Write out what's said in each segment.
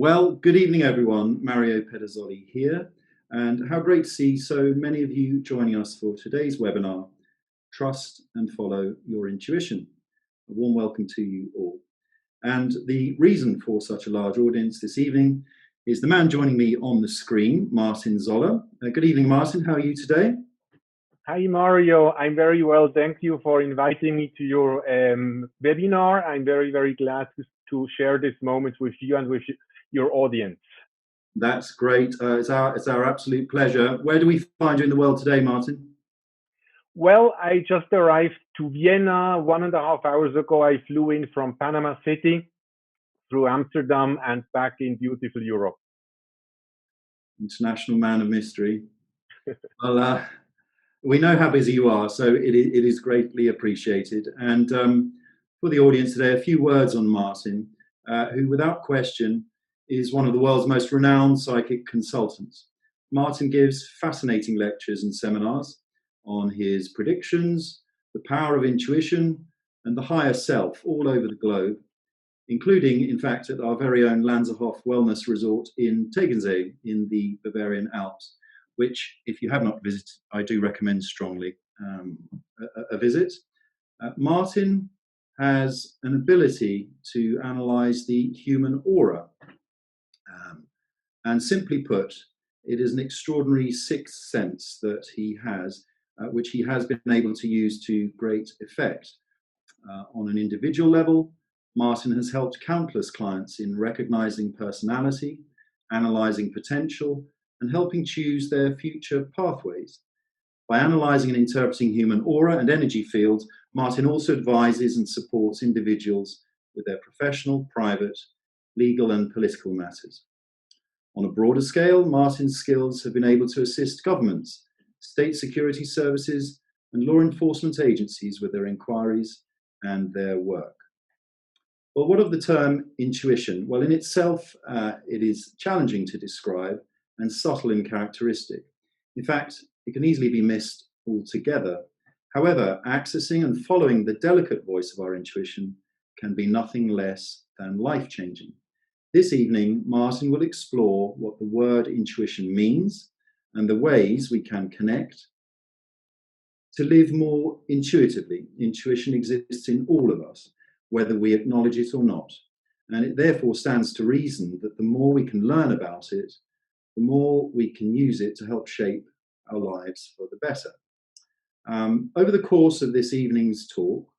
Well, good evening, everyone. Mario Pederzoli here, and how great to see so many of you joining us for today's webinar, Trust and Follow Your Intuition. A warm welcome to you all. And the reason for such a large audience this evening is the man joining me on the screen, Martin Zoller. Good evening, Martin. How are you today? Hi, Mario. I'm very well. Thank you for inviting me to your webinar. I'm very glad to share this moment with you and with your audience. That's great. It's our absolute pleasure. Where do we find you in the world today, Martin? Well, I just arrived to Vienna 1.5 hours ago. I flew in from Panama City through Amsterdam and back in beautiful Europe. International man of mystery. Well, we know how busy you are, so it is greatly appreciated. And for the audience today, a few words on Martin, who without question is one of the world's most renowned psychic consultants. Martin gives fascinating lectures and seminars on his predictions, the power of intuition, and the higher self all over the globe, including, in fact, at our very own Lanzerhof Wellness Resort in Tegernsee in the Bavarian Alps, which, if you have not visited, I do recommend strongly a visit. Martin has an ability to analyze the human aura. And simply put, it is an extraordinary sixth sense that he has, which he has been able to use to great effect. On an individual level, Martin has helped countless clients in recognizing personality, analyzing potential, and helping choose their future pathways. By analyzing and interpreting human aura and energy fields, Martin also advises and supports individuals with their professional, private, legal, and political matters. On a broader scale, Martin's skills have been able to assist governments, state security services, and law enforcement agencies with their inquiries and their work. Well, what of the term intuition? Well, in itself, it is challenging to describe and subtle in characteristic. In fact, it can easily be missed altogether. However, accessing and following the delicate voice of our intuition can be nothing less than life-changing. This evening, Martin will explore what the word intuition means and the ways we can connect to live more intuitively. Intuition exists in all of us, whether we acknowledge it or not. And it therefore stands to reason that the more we can learn about it, the more we can use it to help shape our lives for the better. Over the course of this evening's talk,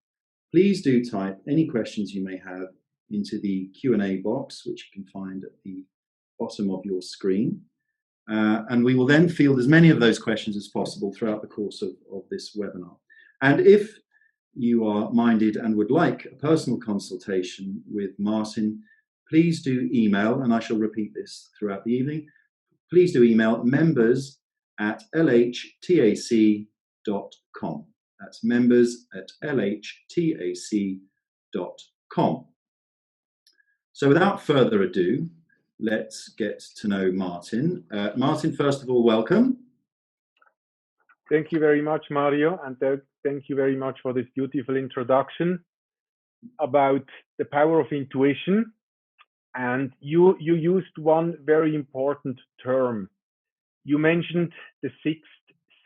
please do type any questions you may have into the Q&A box, which you can find at the bottom of your screen. And we will then field as many of those questions as possible throughout the course of this webinar. And if you are minded and would like a personal consultation with Martin, please do email, and I shall repeat this throughout the evening, please do email members@lhtac.com. That's members@lhtac.com. So without further ado, let's get to know Martin. Martin, first of all, welcome. Thank you very much, Mario, and thank you very much for this beautiful introduction about the power of intuition. And you used one very important term. You mentioned the sixth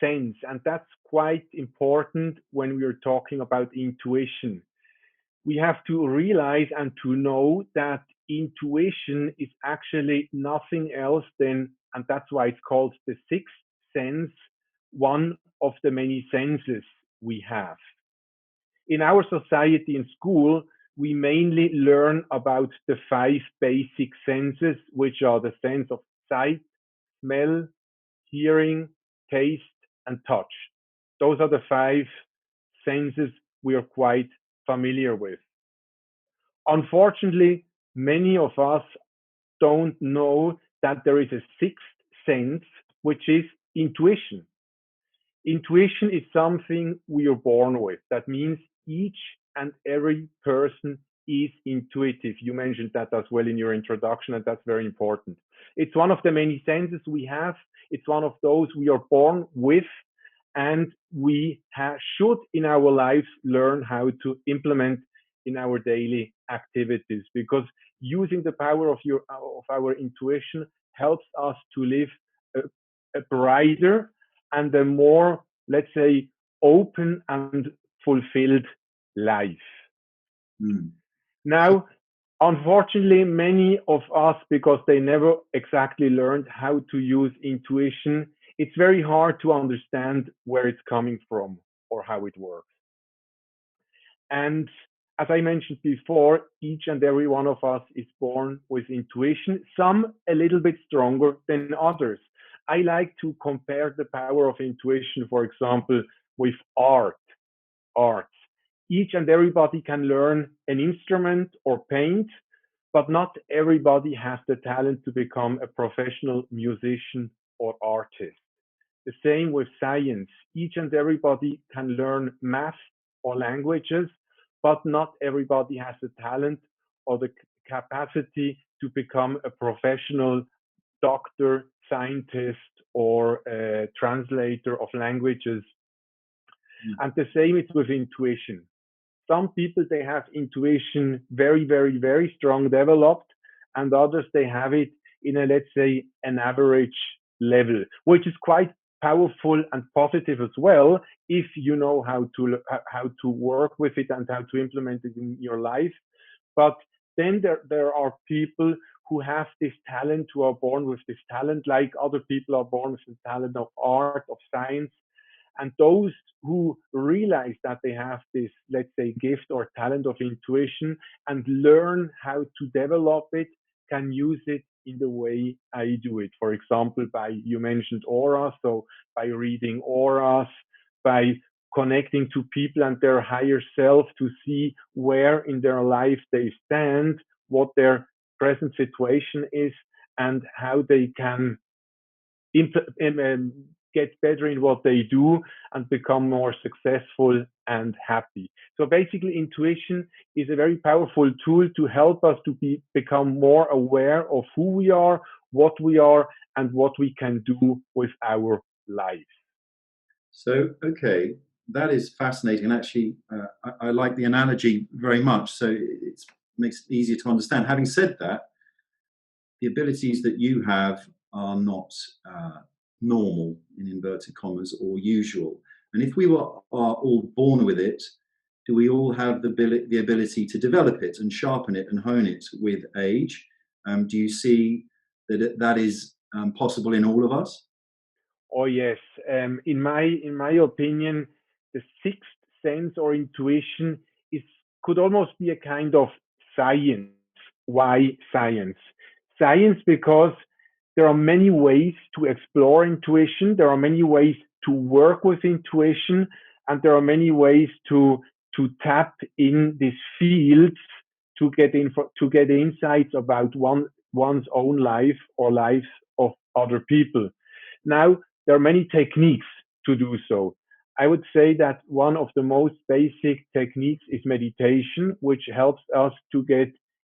sense, and that's quite important when we are talking about intuition. We have to realize and to know that intuition is actually nothing else than, and that's why it's called the sixth sense, one of the many senses we have. In our society, in school, we mainly learn about the 5 basic senses, which are the sense of sight, smell, hearing, taste, and touch. Those are the 5 senses we are quite familiar with. Unfortunately, many of us don't know that there is a 6th sense, which is intuition. Intuition is something we are born with. That means each and every person is intuitive. You mentioned that as well in your introduction, and that's very important. It's one of the many senses we have. It's one of those we are born with, and we should in our lives learn how to implement in our daily activities, because using the power of our intuition helps us to live a, a brighter and a more, let's say, open and fulfilled life. Mm. Now, unfortunately, many of us, because they never exactly learned how to use intuition, it's very hard to understand where it's coming from or how it works. And as I mentioned before, each and every one of us is born with intuition, some a little bit stronger than others. I like to compare the power of intuition, for example, with arts. Each and everybody can learn an instrument or paint, but not everybody has the talent to become a professional musician or artist. The same with science. Each and everybody can learn math or languages, but not everybody has the talent or the capacity to become a professional doctor, scientist, or a translator of languages. And the same is with intuition. Some people, they have intuition very, very, very strong developed, and others, they have it in a, let's say, an average level, which is quite powerful and positive as well if you know how to work with it and how to implement it in your life. But then there are people who have this talent, who are born with this talent, like other people are born with the talent of art, of science. And those who realize that they have this, let's say, gift or talent of intuition and learn how to develop it, can use it in the way I do it. For example, by, you mentioned auras, so by reading auras, by connecting to people and their higher self to see where in their life they stand, what their present situation is, and how they can get better in what they do and become more successful and happy. So basically, intuition is a very powerful tool to help us to become more aware of who we are, and what we can do with our life. So, okay, that is fascinating. And actually, I like the analogy very much. So it makes it easier to understand. Having said that, the abilities that you have are not normal, in inverted commas, or usual. And if are all born with it, do we all have the ability to develop it and sharpen it and hone it with age? Do you see that is possible in all of us? Oh yes, in my opinion, the sixth sense or intuition is could almost be a kind of science. Why science? Science because there are many ways to explore intuition. There are many ways to work with intuition, and there are many ways to tap in these fields to get insights about one's own life or lives of other people. Now, there are many techniques to do so. I would say that one of the most basic techniques is meditation, which helps us to get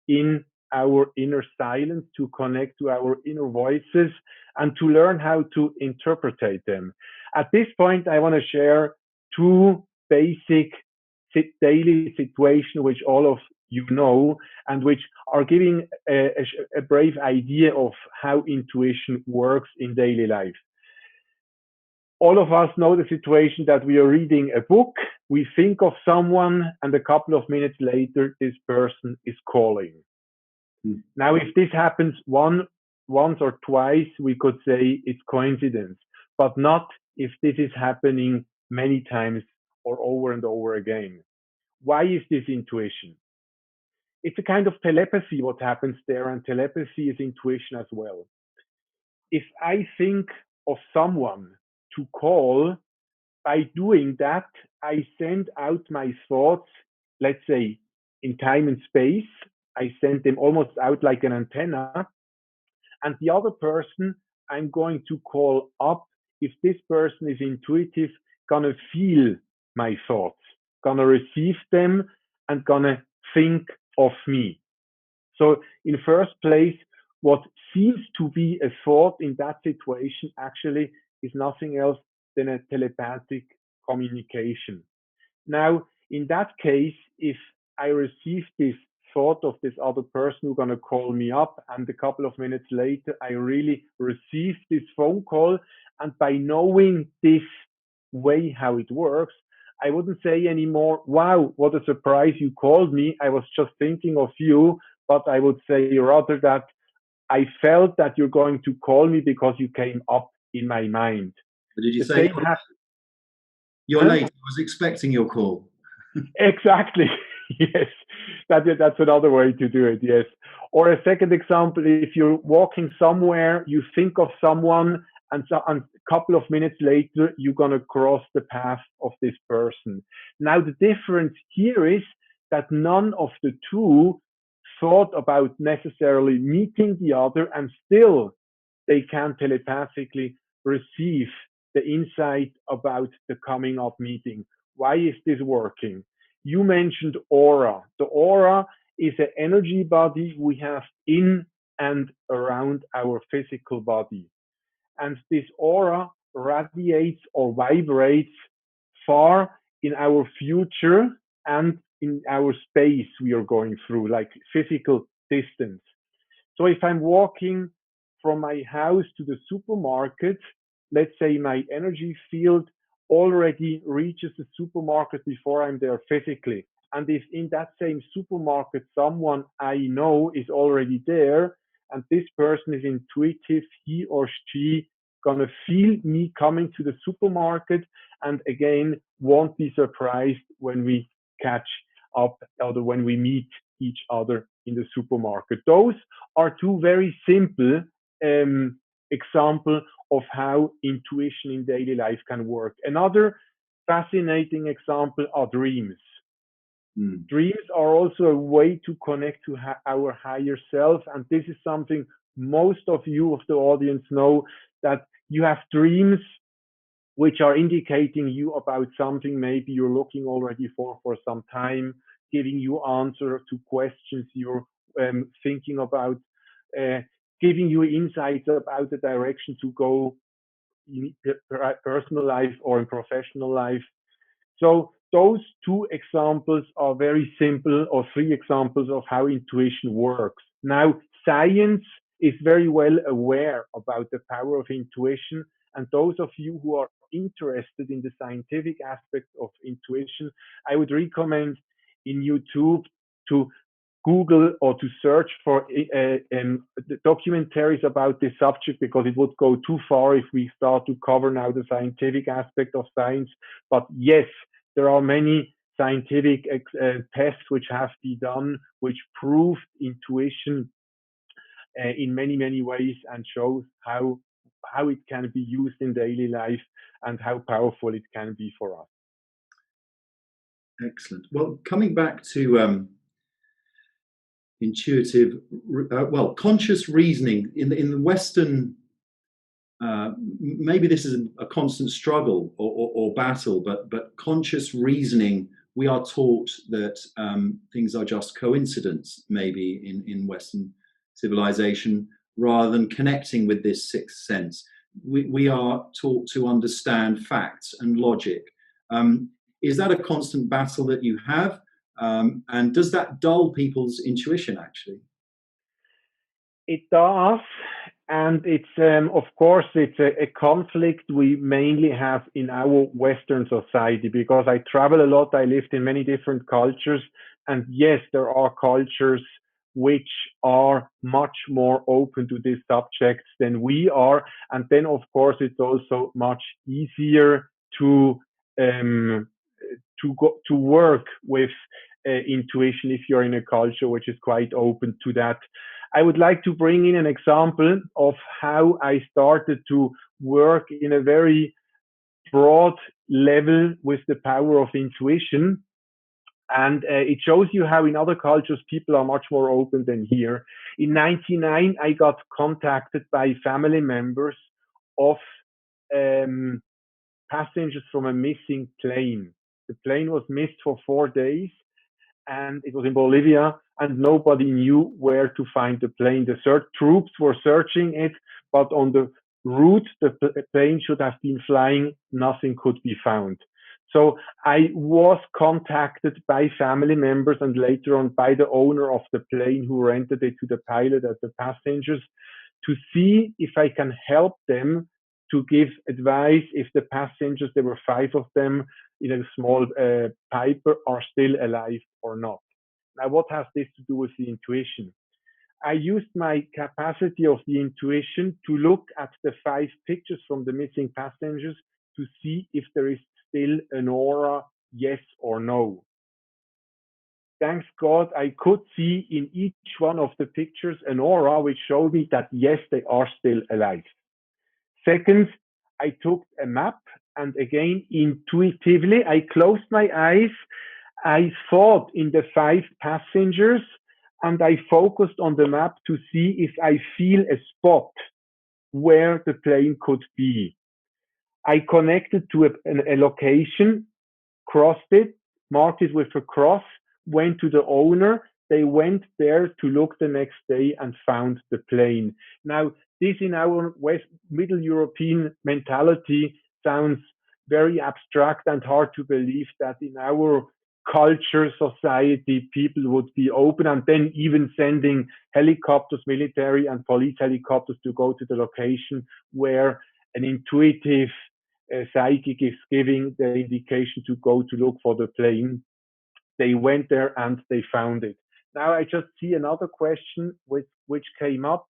in our inner silence, to connect to our inner voices, and to learn how to interpret them. At this point, I want to share two basic daily situations which all of you know and which are giving a brave idea of how intuition works in daily life. All of us know the situation that we are reading a book, we think of someone, and a couple of minutes later, this person is calling. Now, if this happens once or twice, we could say it's coincidence, but not if this is happening many times or over and over again. Why is this intuition? It's a kind of telepathy what happens there, and telepathy is intuition as well. If I think of someone to call, by doing that, I send out my thoughts, let's say in time and space. I send them almost out like an antenna. And the other person I'm going to call up, if this person is intuitive, gonna feel my thoughts, gonna receive them, and gonna think of me. So in first place, what seems to be a thought in that situation actually is nothing else than a telepathic communication. Now, in that case, if I receive this thought of this other person who's going to call me up. And a couple of minutes later, I really received this phone call. And by knowing this way, how it works, I wouldn't say anymore, wow, what a surprise you called me. I was just thinking of you. But I would say rather that I felt that you're going to call me because you came up in my mind. But did you The say same happened. you're late? I was expecting your call. Exactly. Yes, that's another way to do it. Yes. Or a second example, if you're walking somewhere, you think of someone, and a couple of minutes later, you're going to cross the path of this person. Now, the difference here is that none of the two thought about necessarily meeting the other, and still they can telepathically receive the insight about the coming up meeting. Why is this working? You mentioned aura. The aura is an energy body we have in and around our physical body. And this aura radiates or vibrates far in our future and in our space we are going through, like physical distance. So if I'm walking from my house to the supermarket, let's say my energy field already reaches the supermarket before I'm there physically. And if in that same supermarket someone I know is already there and this person is intuitive, he or she gonna feel me coming to the supermarket and again won't be surprised when we catch up or when we meet each other in the supermarket. Those are two very simple example of how intuition in daily life can work. Another fascinating example are dreams. Dreams are also a way to connect to our higher self. And this is something most of you of the audience know, that you have dreams which are indicating you about something maybe you're looking already for some time, giving you answer to questions you're thinking about, giving you insights about the direction to go in personal life or in professional life. So those two examples are very simple, or three examples of how intuition works. Now, science is very well aware about the power of intuition. And those of you who are interested in the scientific aspect of intuition, I would recommend in YouTube to Google or to search for documentaries about this subject, because it would go too far if we start to cover now the scientific aspect of science. But yes, there are many scientific tests which have been done, which prove intuition in many, many ways, and shows how it can be used in daily life and how powerful it can be for us. Excellent. Well, coming back to intuitive, conscious reasoning in the Western, maybe this is a constant struggle or battle, but conscious reasoning, we are taught that things are just coincidence, maybe in Western civilization, rather than connecting with this sixth sense. We are taught to understand facts and logic. Is that a constant battle that you have? And does that dull people's intuition, actually? It does. And it's, of course, it's a conflict we mainly have in our Western society, because I travel a lot. I lived in many different cultures. And yes, there are cultures which are much more open to these subjects than we are. And then, of course, it's also much easier to work with intuition if you're in a culture which is quite open to that. I would like to bring in an example of how I started to work in a very broad level with the power of intuition. And it shows you how in other cultures people are much more open than here. In 1999, I got contacted by family members of passengers from a missing plane. The plane was missed for 4 days, and it was in Bolivia, and nobody knew where to find the plane. The troops were searching it, but on the route the plane should have been flying, nothing could be found. So I was contacted by family members and later on by the owner of the plane who rented it to the pilot and the passengers to see if I can help them to give advice if the passengers, there were 5 of them in a small Piper, are still alive or not. Now, what has this to do with the intuition? I used my capacity of the intuition to look at the 5 pictures from the missing passengers to see if there is still an aura, yes or no. Thanks God, I could see in each one of the pictures an aura which showed me that yes, they are still alive. Second, I took a map and again, intuitively, I closed my eyes. I thought in the 5 passengers and I focused on the map to see if I feel a spot where the plane could be. I connected to a location, crossed it, marked it with a cross, went to the owner. They went there to look the next day and found the plane. Now, this in our West Middle European mentality sounds very abstract and hard to believe that in our culture, society, people would be open and then even sending helicopters, military and police helicopters to go to the location where an intuitive psychic is giving the indication to go to look for the plane. They went there and they found it. Now I just see another question which came up.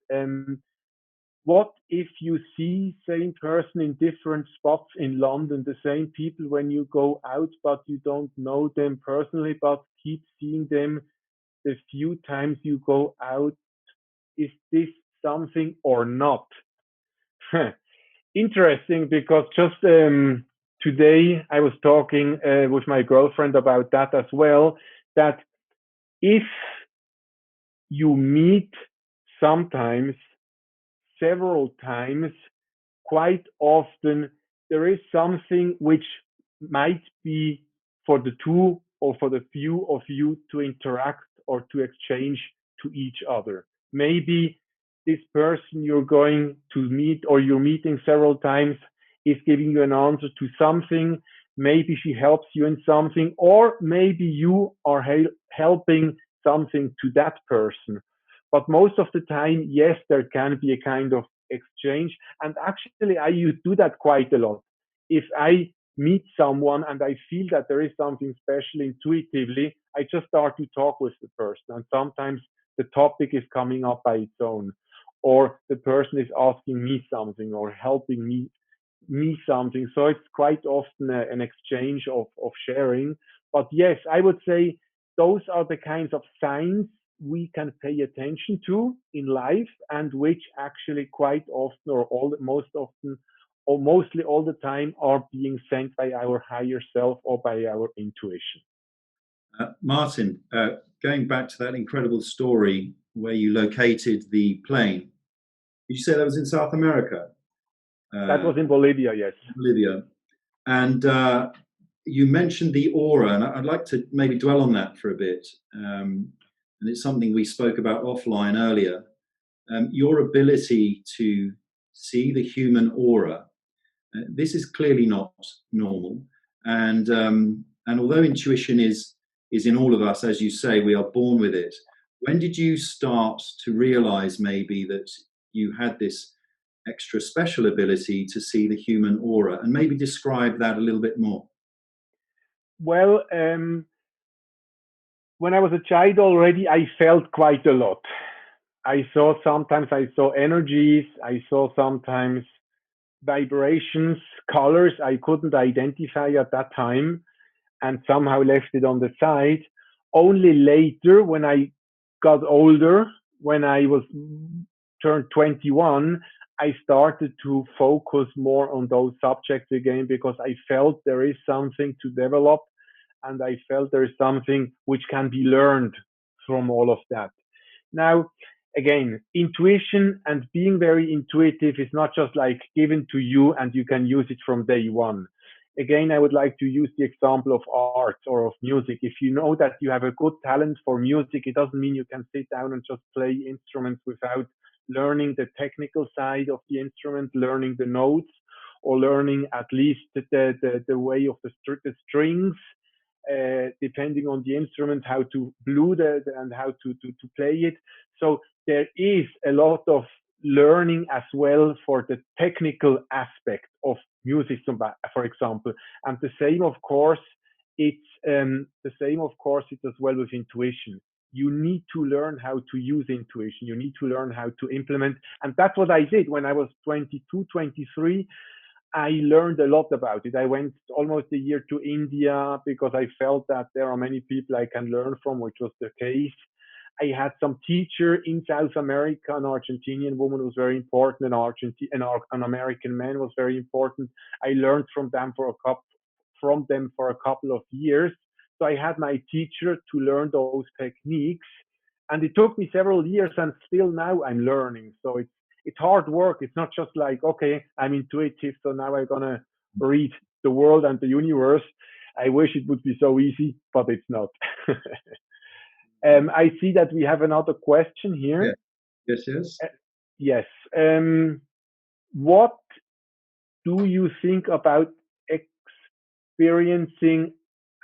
What if you see same person in different spots in London, the same people when you go out, but you don't know them personally, but keep seeing them the few times you go out? Is this something or not? Interesting, because just today I was talking with my girlfriend about that as well, that if you meet sometimes, several times, quite often, there is something which might be for the two or for the few of you to interact or to exchange to each other. Maybe this person you're going to meet or you're meeting several times is giving you an answer to something. Maybe she helps you in something, or maybe you are helping something to that person. But most of the time, yes, there can be a kind of exchange. And actually, I do that quite a lot. If I meet someone and I feel that there is something special intuitively, I just start to talk with the person. And sometimes the topic is coming up by its own, or the person is asking me something or helping me something. So it's quite often an exchange of sharing. But yes, I would say those are the kinds of signs we can pay attention to in life and which actually quite often or most often or mostly all the time are being sent by our higher self or by our intuition. Martin, going back to that incredible story where you located the plane, did you say that was in South America? That was in Bolivia, yes. Bolivia. And you mentioned the aura, and I'd like to maybe dwell on that for a bit. And it's something we spoke about offline earlier. Your ability to see the human aura, this is clearly not normal. And although intuition is in all of us, as you say, we are born with it. When did you start to realize maybe that you had this extra special ability to see the human aura, and maybe describe that a little bit more? Well, when I was a child already, I felt quite a lot. Sometimes I saw energies, I saw sometimes vibrations, colors I couldn't identify at that time and somehow left it on the side. Only later, when I got older, when I was turned 21, I started to focus more on those subjects again because I felt there is something to develop and I felt there is something which can be learned from all of that. Now, again, intuition and being very intuitive is not just like given to you and you can use it from day one. Again, I would like to use the example of art or of music. If you know that you have a good talent for music, it doesn't mean you can sit down and just play instruments without learning the technical side of the instrument, learning the notes, or learning at least the way of the strings, depending on the instrument, how to blow and how to play it. So there is a lot of learning as well for the technical aspect of music, for example. And the same, of course, it's as well with intuition. You need to learn how to use intuition. You need to learn how to implement. And that's what I did when I was 22, 23. I learned a lot about it. I went almost a year to India because I felt that there are many people I can learn from, which was the case. I had some teacher in South America, an Argentinian woman was very important, an American man was very important. I learned from them for a couple of years. So I had my teacher to learn those techniques, and it took me several years, and still now I'm learning. So it's hard work. It's not just like, okay, I'm intuitive, so now I'm gonna read the world and the universe. I wish it would be so easy, but it's not. I see that we have another question Yeah. here. Yes. Yes. What do you think about experiencing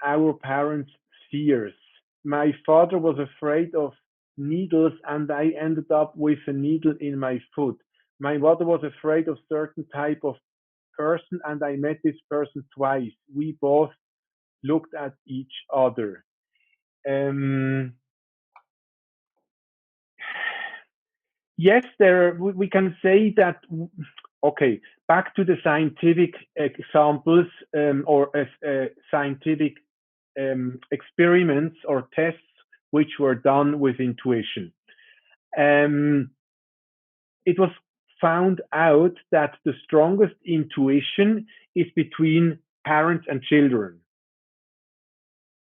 our parents' fears? My father was afraid of needles, and I ended up with a needle in my foot. My mother was afraid of certain type of person, and I met this person twice. We both looked at each other. Um, yes, we can say that. Okay, back to the scientific examples, or scientific experiments or tests which were done with intuition. It was found out that the strongest intuition is between parents and children,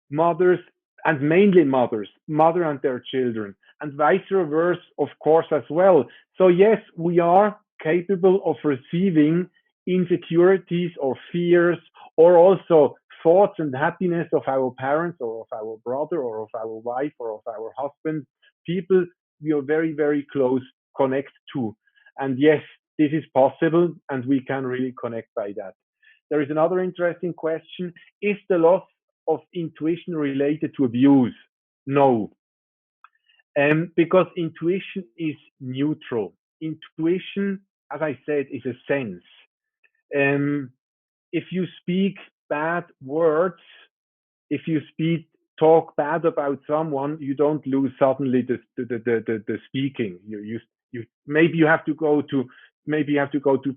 mothers, and mainly mother and their children, and vice versa, of course, as well. So yes, we are capable of receiving insecurities or fears, or also thoughts and happiness of our parents or of our brother or of our wife or of our husband, people we are very, very close connect to. And yes, this is possible, and we can really connect by that. There is another interesting question. Is the loss of intuition related to abuse? No, because intuition is neutral. Intuition, as I said, is a sense. Um, if you speak bad words, if you talk bad about someone, you don't lose suddenly the speaking. You maybe you have to go to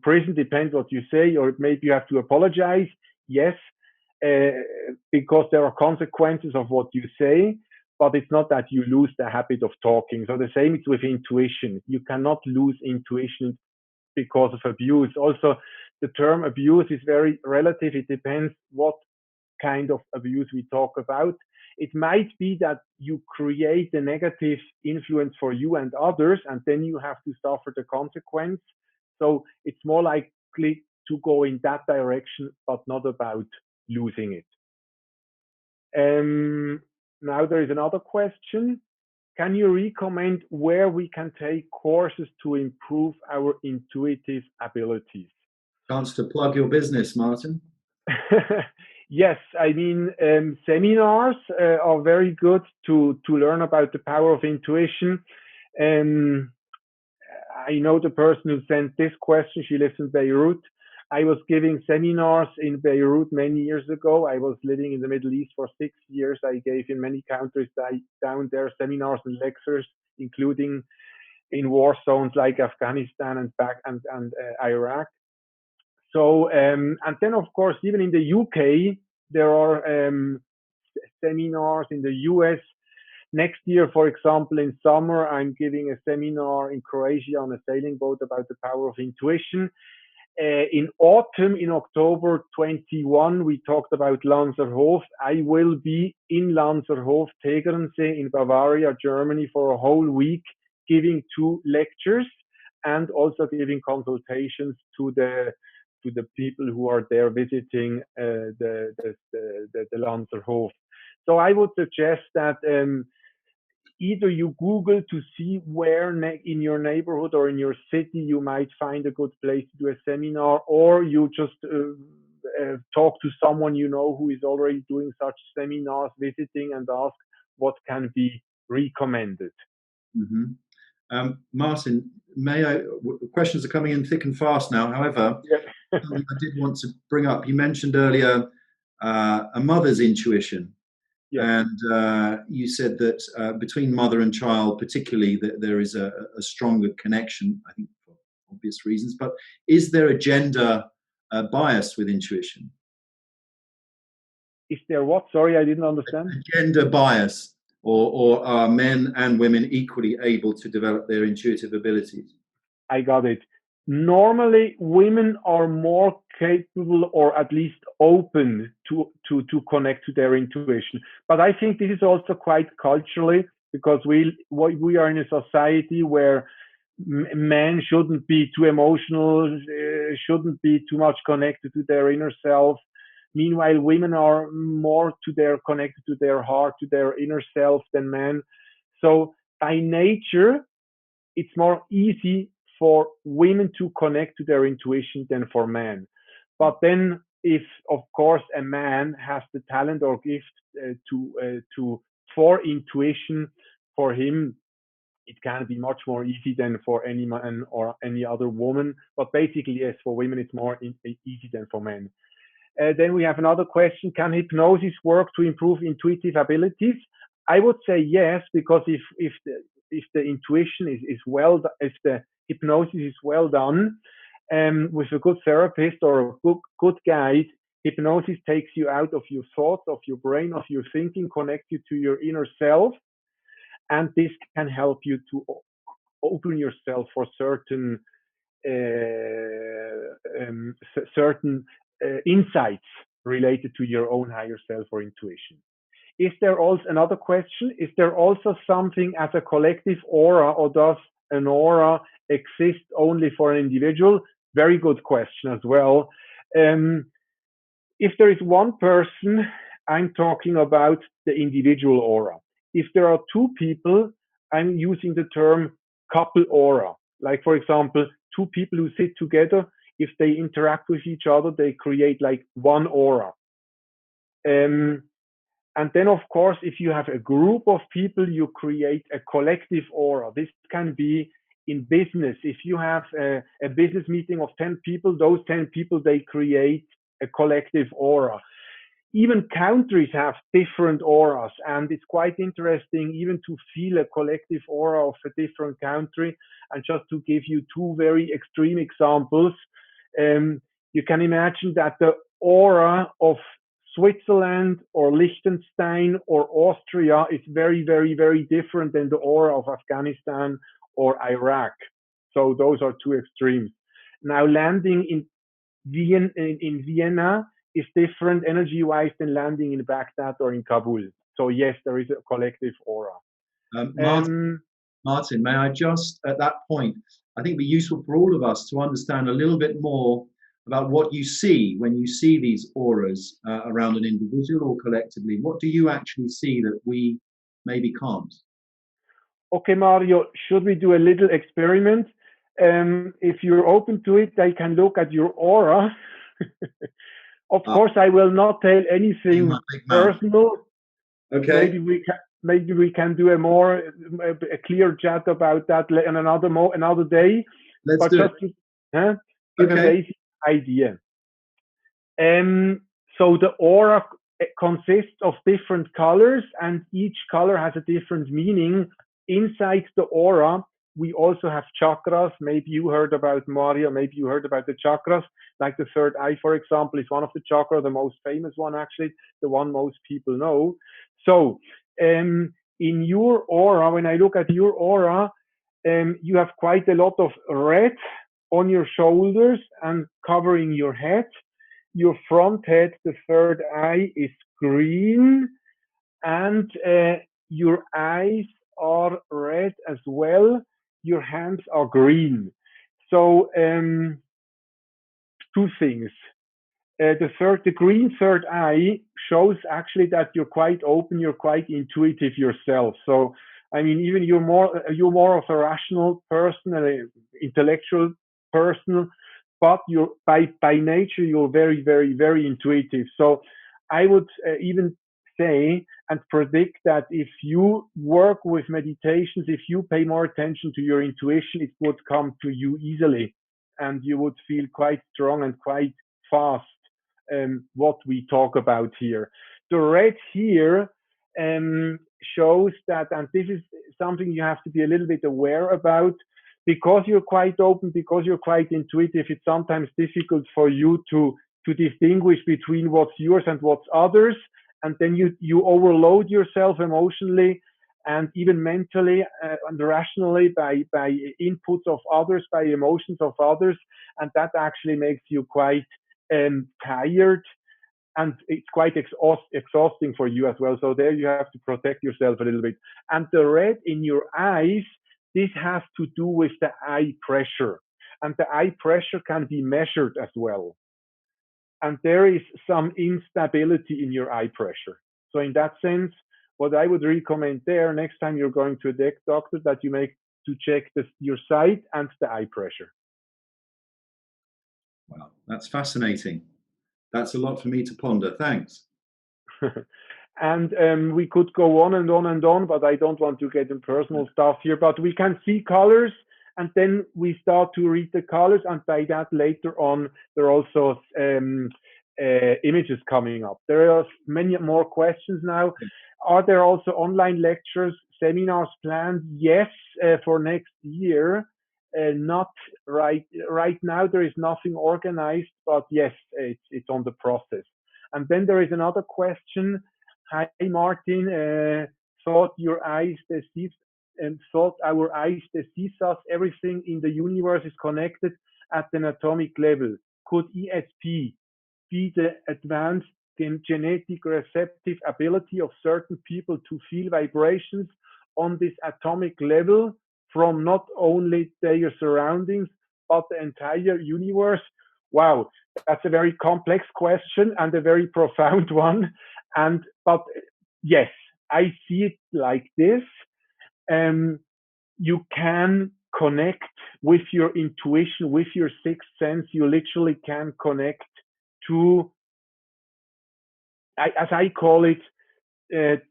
prison. Depends what you say, or maybe you have to apologize. Yes, because there are consequences of what you say. But it's not that you lose the habit of talking. So the same is with intuition. You cannot lose intuition because of abuse. Also, the term abuse is very relative. It depends what kind of abuse we talk about. It might be that you create a negative influence for you and others, and then you have to suffer the consequence. So it's more likely to go in that direction, but not about losing it. Now there is another question. Can you recommend where we can take courses to improve our intuitive abilities? Chance to plug your business, Martin. Yes, I mean, seminars are very good to learn about the power of intuition. I know the person who sent this question. She lives in Beirut. I was giving seminars in Beirut many years ago. I was living in the Middle East for 6 years. I gave in many countries down there seminars and lectures, including in war zones like Afghanistan and Iraq. So, and then of course, even in the UK, there are seminars in the US. Next year, for example, in summer, I'm giving a seminar in Croatia on a sailing boat about the power of intuition. In autumn, in October 21, we talked about Lanzerhof. I will be in Lanzerhof, Tegernsee in Bavaria, Germany for a whole week, giving 2 lectures and also giving consultations to the people who are there visiting the Lanzerhof. So I would suggest that either you Google to see where in your neighborhood or in your city you might find a good place to do a seminar, or you just talk to someone you know who is already doing such seminars, visiting, and ask what can be recommended. Mm-hmm. Martin, questions are coming in thick and fast now. However, Yeah. something I did want to bring up. You mentioned earlier a mother's intuition, Yes. and you said that between mother and child, particularly, that there is a stronger connection. I think for obvious reasons. But is there a gender bias with intuition? Is there what? Sorry, I didn't understand. A gender bias, or are men and women equally able to develop their intuitive abilities? I got it. Normally, women are more capable, or at least open to connect to their intuition. But I think this is also quite culturally, because we are in a society where men shouldn't be too emotional, shouldn't be too much connected to their inner self. Meanwhile, women are more connected to their heart, to their inner self than men. So by nature, it's more easy for women to connect to their intuition than for men. But then, if of course a man has the talent or gift for intuition, for him it can be much more easy than for any man or any other woman. But basically, yes, for women it's more easy than for men. Then we have another question: can hypnosis work to improve intuitive abilities? I would say yes, because if the intuition is well, if the hypnosis is well done, with a good therapist or a good guide, hypnosis takes you out of your thoughts, of your brain, of your thinking, connects you to your inner self, and this can help you to open yourself for certain insights related to your own higher self or intuition. Is there also another question? Is there also something as a collective aura, or does an aura exist only for an individual? Very good question as well. If there is one person, I'm talking about the individual aura. If there are two people, I'm using the term couple aura. Like, for example, two people who sit together, if they interact with each other, they create like one aura. And then, of course, if you have a group of people, you create a collective aura. This can be in business. If you have a business meeting of 10 people, those 10 people, they create a collective aura. Even countries have different auras, and it's quite interesting even to feel a collective aura of a different country. And just to give you two very extreme examples, you can imagine that the aura of Switzerland or Liechtenstein or Austria is very, very, very different than the aura of Afghanistan or Iraq. So those are two extremes. Now, landing in Vienna is different energy-wise than landing in Baghdad or in Kabul. So yes, there is a collective aura. Martin, may I just, at that point, I think it'd be useful for all of us to understand a little bit more about what you see when you see these auras around an individual or collectively. What do you actually see that we maybe can't? Okay, Mario, should we do a little experiment? If you're open to it, I can look at your aura. Of course, I will not tell anything personal. Okay. Maybe we can do a clear chat about that on another day. Let's do just it. To give a basic idea. So the aura consists of different colors, and each color has a different meaning. Inside the aura, we also have chakras. Maybe you heard about Mario, maybe you heard about the chakras. Like the third eye, for example, is one of the chakras, the most famous one actually, the one most people know. So in your aura, when I look at your aura, you have quite a lot of red on your shoulders and covering your head. Your front head, the third eye, is green, and your eyes are red as well. Your hands are green. So two things. The green third eye shows actually that you're quite open, you're quite intuitive yourself. So I mean, even you're more of a rational person, an intellectual person, but you're by nature you're very, very, very intuitive. So I would even say and predict that if you work with meditations, if you pay more attention to your intuition, it would come to you easily, and you would feel quite strong and quite fast. What we talk about here, the red here um, shows that, and this is something you have to be a little bit aware about, because you're quite open, because you're quite intuitive. It's sometimes difficult for you to distinguish between what's yours and what's others, and then you overload yourself emotionally and even mentally and rationally by inputs of others, by emotions of others, and that actually makes you quite tired, and it's quite exhausting for you as well. So there you have to protect yourself a little bit. And the red in your eyes, this has to do with the eye pressure, and the eye pressure can be measured as well. And there is some instability in your eye pressure. So in that sense, what I would recommend there next time you're going to a doctor, that you make to check your sight and the eye pressure. Wow, that's fascinating. That's a lot for me to ponder. Thanks. And we could go on and on and on, but I don't want to get in personal stuff here. But we can see colors, and then we start to read the colors, and by that later on, there are also images coming up. There are many more questions now. Are there also online lectures, seminars planned? Yes, for next year. Not right now. There is nothing organized, but yes, it's on the process. And then there is another question. Hi, Martin. Thought your eyes deceive and thought our eyes deceive us. Everything in the universe is connected at an atomic level. Could ESP be the advanced genetic receptive ability of certain people to feel vibrations on this atomic level from not only their surroundings but the entire universe? Wow, that's a very complex question and a very profound one. But yes, I see it like this. You can connect with your intuition, with your sixth sense. You literally can connect to, as I call it,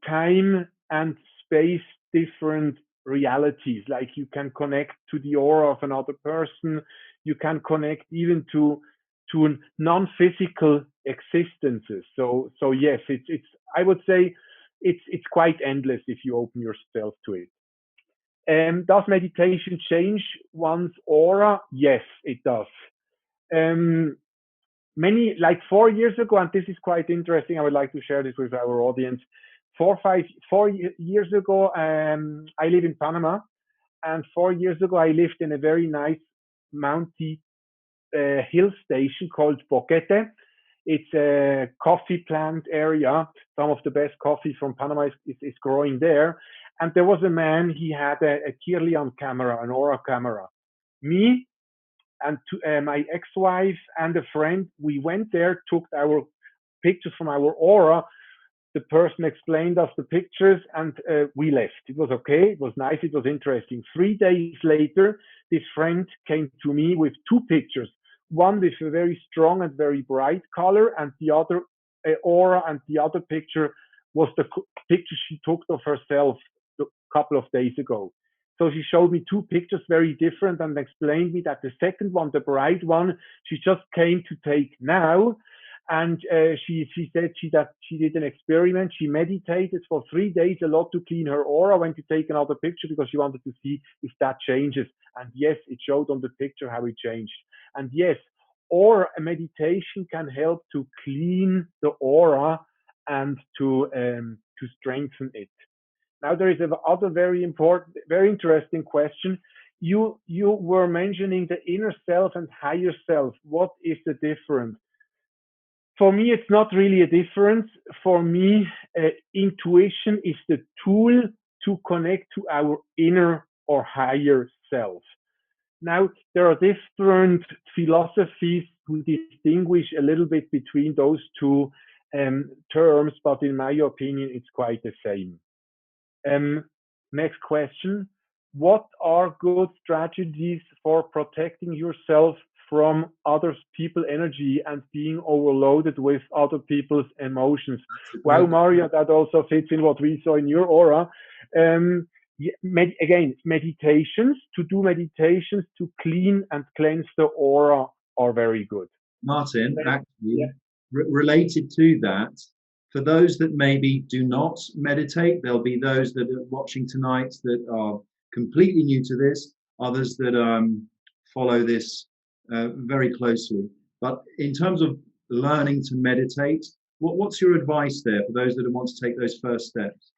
time and space different realities. Like you can connect to the aura of another person. You can connect even to non-physical existences. So yes, it's I would say it's quite endless if you open yourself to it. Does meditation change one's aura? Yes, it does. Um, like 4 years ago, and this is quite interesting. I would like to share this with our audience. 4 years ago, I live in Panama, and 4 years ago, I lived in a very nice mountain hill station called Boquete. It's a coffee plant area. Some of the best coffee from Panama is growing there. And there was a man, he had a Kirlian camera, an Aura camera. Me and my ex-wife and a friend, we went there, took our pictures from our Aura. The person explained us the pictures, and we left. It was okay. It was nice. It was interesting. 3 days later, this friend came to me with two pictures. One with a very strong and very bright color, and the other aura, and the other picture was the picture she took of herself a couple of days ago. So she showed me two pictures very different and explained me that the second one, the bright one, she just came to take now. And she said that she did an experiment. She meditated for 3 days a lot to clean her aura, went to take another picture because she wanted to see if that changes. And yes, it showed on the picture how it changed. And yes, aura meditation can help to clean the aura and to strengthen it. Now there is another very important, very interesting question. You were mentioning the inner self and higher self. What is the difference? For me, it's not really a difference. For me, intuition is the tool to connect to our inner or higher self. Now, there are different philosophies who distinguish a little bit between those two terms, but in my opinion, it's quite the same. Um, next question. What are good strategies for protecting yourself from other people's energy and being overloaded with other people's emotions? That's a Wow, great. Mario, that also fits in what we saw in your aura. Um, Again, meditations, to do meditations to clean and cleanse the aura are very good. Martin, Yeah. actually, related to that, for those that maybe do not meditate, there'll be those that are watching tonight that are completely new to this, others that follow this very closely. But in terms of learning to meditate, what's your advice there for those that want to take those first steps?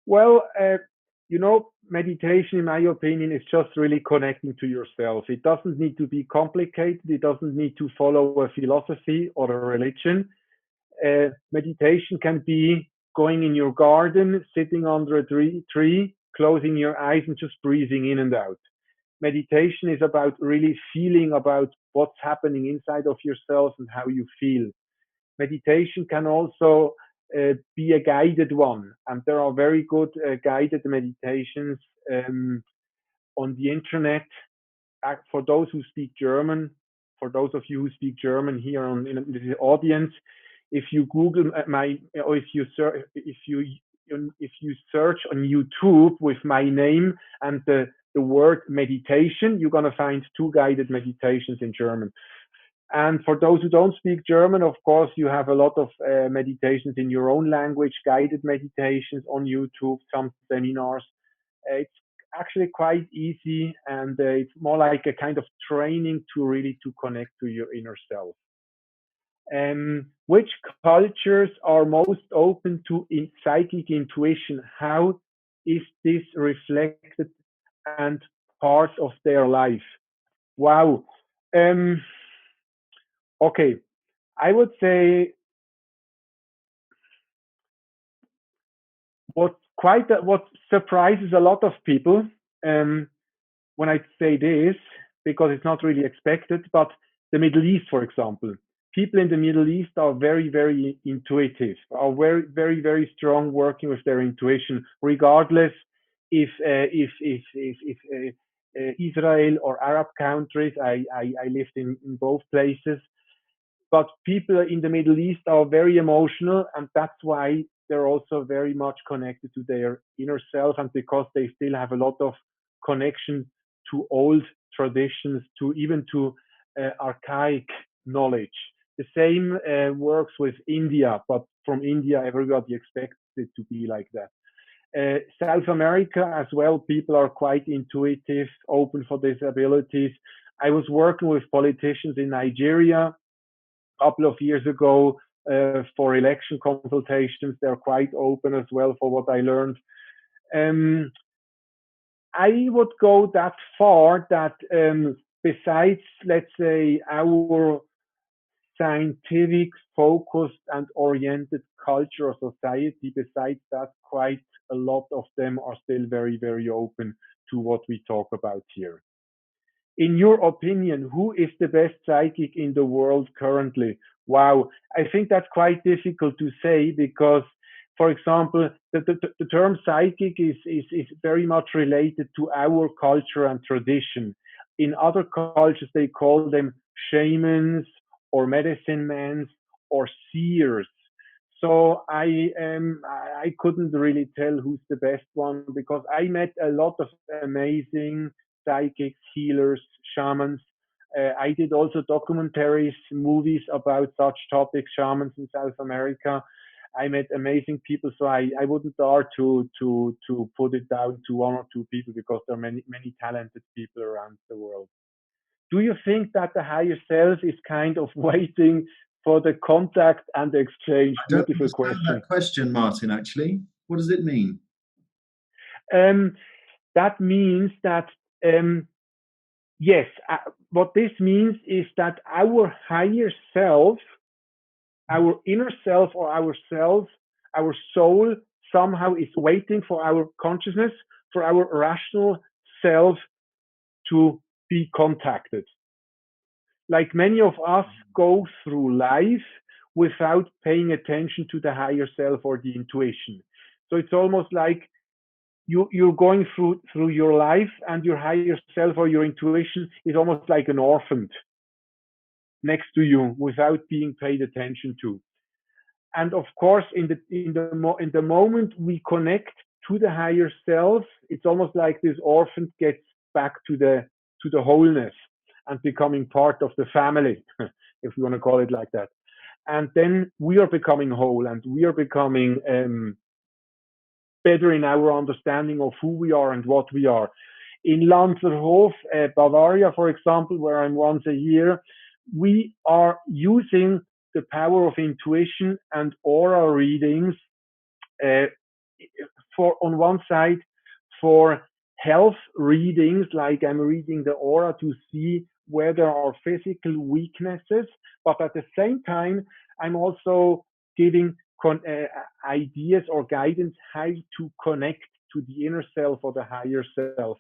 Well, meditation, in my opinion, is just really connecting to yourself. It doesn't need to be complicated. It doesn't need to follow a philosophy or a religion. Meditation can be going in your garden, sitting under a tree, closing your eyes and just breathing in and out. Meditation is about really feeling about what's happening inside of yourself and how you feel. Meditation can also be a guided one, and there are very good guided meditations on the internet. For those who speak German, for those of you who speak German here in the audience, if you Google my, or if you search on YouTube with my name and the word meditation, you're gonna find two guided meditations in German. And for those who don't speak German, of course, you have a lot of meditations in your own language, guided meditations on YouTube, some seminars. It's actually quite easy, and it's more like a kind of training to really to connect to your inner self. Which cultures are most open to psychic intuition? How is this reflected and part of their life? Wow. Um, okay, I would say what surprises a lot of people um, when I say this, because it's not really expected, but the Middle East, for example, people in the Middle East are very, very intuitive, are very, very, very strong working with their intuition, regardless if Israel or Arab countries. I lived in both places, but people in the Middle East are very emotional, and that's why they're also very much connected to their inner self, and because they still have a lot of connection to old traditions, to even to archaic knowledge. The same works with India, but from India, everybody expects it to be like that. South America as well, people are quite intuitive, open for these abilities. I was working with politicians in Nigeria couple of years ago for election consultations. They're quite open as well for what I learned. I would go that far that besides, let's say, our scientific focused and oriented culture or society, besides that, quite a lot of them are still very, very open to what we talk about here. In your opinion, who is the best psychic in the world currently? Wow, I think that's quite difficult to say because, for example, the term psychic is very much related to our culture and tradition. In other cultures, they call them shamans or medicine men or seers. So I couldn't really tell who's the best one because I met a lot of amazing psychics, healers, shamans. I did also documentaries, movies about such topics, shamans in South America. I met amazing people, so I wouldn't dare to put it down to one or two people because there are many talented people around the world. Do you think that the higher self is kind of waiting for the contact and the exchange? I don't Beautiful understand that question. question, Martin, actually. What does it mean? Um, that means that yes, what this means is that our higher self, our inner self or ourselves, our soul somehow is waiting for our consciousness, for our rational self to be contacted. Like many of us go through life without paying attention to the higher self or the intuition. So it's almost like you're going through your life, and your higher self or your intuition is almost like an orphan next to you without being paid attention to. And of course, in the moment we connect to the higher self, it's almost like this orphan gets back to the wholeness and becoming part of the family, if you want to call it like that. And then we are becoming whole, and we are becoming better in our understanding of who we are and what we are. In Lanzerhof, Bavaria, for example, where I'm once a year, we are using the power of intuition and aura readings uh, for, on one side, for health readings, like I'm reading the aura to see where there are physical weaknesses, but at the same time, I'm also giving ideas or guidance how to connect to the inner self or the higher self.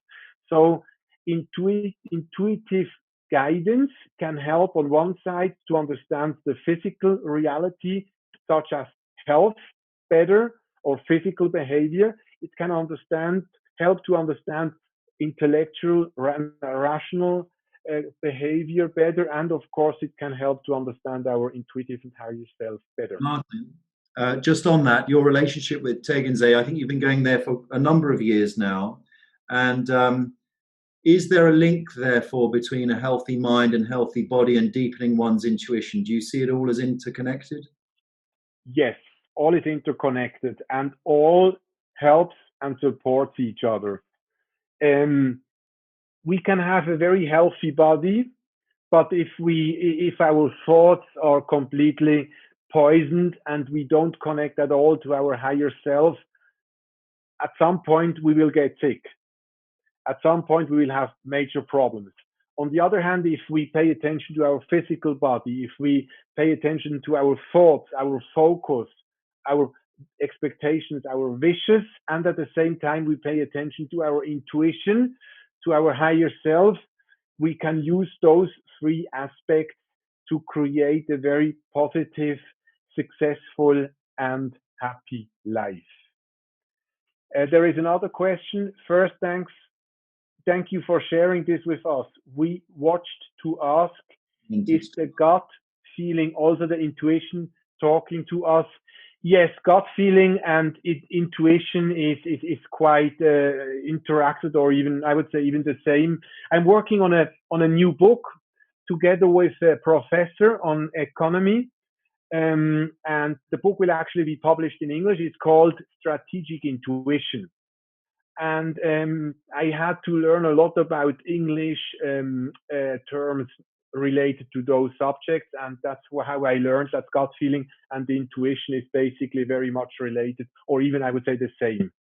So intuitive guidance can help on one side to understand the physical reality, such as health better or physical behavior. It can help to understand intellectual, rational behavior better. And of course, it can help to understand our intuitive and higher self better. Martin, just on that, your relationship with Tegernsee, I think you've been going there for a number of years now. And is there a link, therefore, between a healthy mind and healthy body and deepening one's intuition? Do you see it all as interconnected? Yes, all is interconnected and all helps and supports each other. Um, we can have a very healthy body, but if our thoughts are completely poisoned and we don't connect at all to our higher self, at some point we will get sick. At some point we will have major problems. On the other hand, if we pay attention to our physical body, if we pay attention to our thoughts, our focus, our expectations, our wishes, and at the same time we pay attention to our intuition, to our higher self, we can use those three aspects to create a very positive, successful, and happy life. There is another question. First, thank you for sharing this with us. We watched to ask, is the gut feeling also the intuition talking to us? Yes, gut feeling and intuition is quite interacted, or even I would say even the same. I'm working on a new book together with a professor on economy, and the book will actually be published in English. It's called Strategic Intuition, and I had to learn a lot about English terms related to those subjects, and that's how I learned that gut feeling and the intuition is basically very much related, or even I would say the same.